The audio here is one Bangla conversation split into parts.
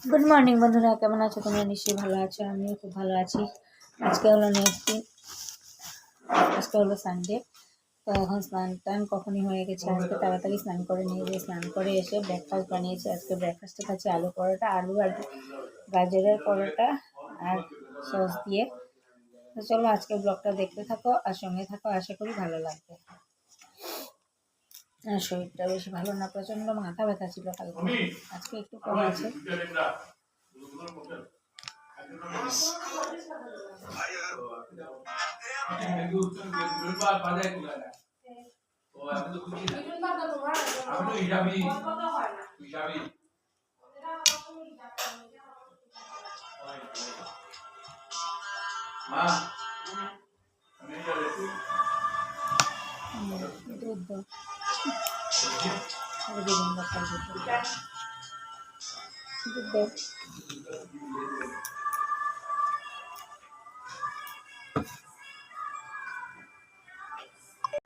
গুড মর্নিং বন্ধুরা, কেমন আছো তোমরা? নিশ্চয়ই ভালো আছো, আমিও খুব ভালো আছি। আজকে হলো নেক্সট দিন, আজকে হলো সানডে। তো এখন স্নান টান কখনই হয়ে গেছে, আজকে তাড়াতাড়ি স্নান করে নিয়েছি। স্নান করে এসে ব্রেকফাস্ট বানিয়েছি। আজকে ব্রেকফাস্টে খাচ্ছি আলু পরোটা, আলু আর গাজরের পরোটা আর সস দিয়ে। তো চলো আজকে ব্লগটা দেখতে থাকো আর সঙ্গে থাকো, আশা করি ভালো লাগবে। আর শরীরটা বেশি ভালো না, প্রচণ্ড মাথা ব্যথা ছিল কালকে, আজকে একটু কম আছে।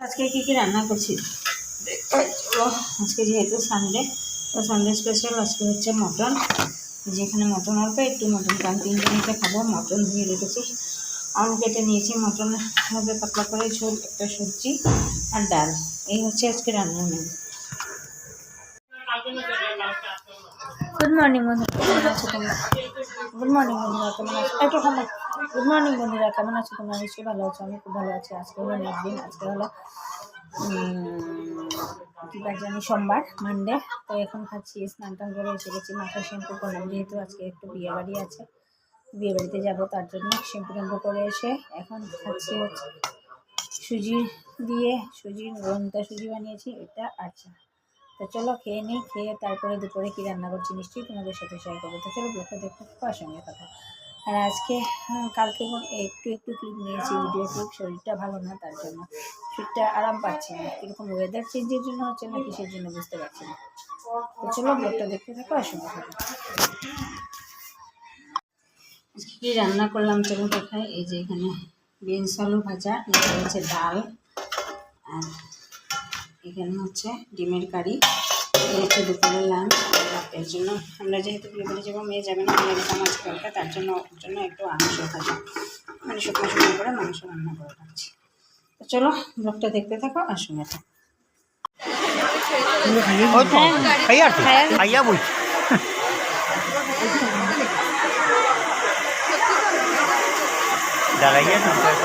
আজকে কি রান্না করছি চলো। আজকে যেহেতু সানডে, তো সানডে স্পেশাল আজকে হচ্ছে মটন। যেখানে মটন অল্প একটু মটন, কারণ 3 জনকে খাবো। মটন ধুয়ে রেখেছি, আলু কেটে নিয়েছি, মটন হবে পাতলা করে ঝোল, একটা সবজি আর ডাল। এই হচ্ছে আজকে রান্না মেনু। গুড মর্নিং বন্ধুরা, কেমন আছো তোমরা? গুড মর্নিং বন্ধুরা, কেমন আছো? একটু সময়। গুড মর্নিং বন্ধুরা, কেমন আছো তোমরা? নিশ্চয়ই ভালো আছো, আমি খুব ভালো আছি। আজকে হলো নেক্সট দিন, আজকে হলো কী বার জানি, সোমবার, মানডে। তো এখন খাচ্ছি, স্নান টান করে এসে গেছি, মাথা শ্যাম্পু করলাম, যেহেতু আজকে একটু বিয়ে বাড়ি আছে, বিয়ে বাড়িতে যাবো, তার জন্য শ্যাম্পু ট্যাম্পু করে এসে এখন খাচ্ছি হচ্ছে সুজি দিয়ে, সুজির রোনটা সুজি বানিয়েছি এটা। আচ্ছা, তো চলো খেয়ে নিই, খেয়ে তারপরে দুপুরে কী রান্না করছি নিশ্চয়ই তোমাদের সাথে শেয়ার করবো। তো চলো ব্লগটা দেখতে থাকো আর সঙ্গে থাকো। আর আজকে কালকে একটু ক্লিপ নিয়েছি, ভিডিও ক্লিপ। শরীরটা ভালো না, তার জন্য শরীরটা আরাম পাচ্ছি না, কীরকম ওয়েদার চেঞ্জের জন্য হচ্ছে না কিসের জন্য বুঝতে পারছি না। তো চলো ব্লগটা দেখতে থাকো আর সঙ্গে থাকো। আজকে কী রান্না করলাম চলো দেখাই। এই যে এখানে বিনস আলু ভাজা, এখানে হচ্ছে ডাল, আর এখানে হচ্ছে ডিমের কারি। এই হচ্ছে দুপুরের লাঞ্চ। রাতের জন্য আমরা যেহেতু বিয়ে বাড়ি যাবো, মেয়ে যাবে না, মেয়ের মাছ দরকার, তার জন্য একটু মাংস ভাজা, মানে শুকনো শুকনো করে মাংস রান্না করে রাখছি। তো চলো ব্লগটা দেখতে থাকো আর সঙ্গে থাকো।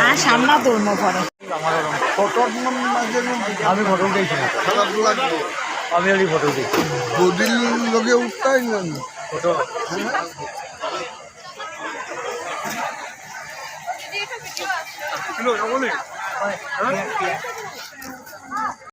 আর সামনা দৌড়নো পরে আমি ফটো দিয়েছি, আমি ওই ফটো দিয়েছি, বদির লোকে উঠতাই না ফটো।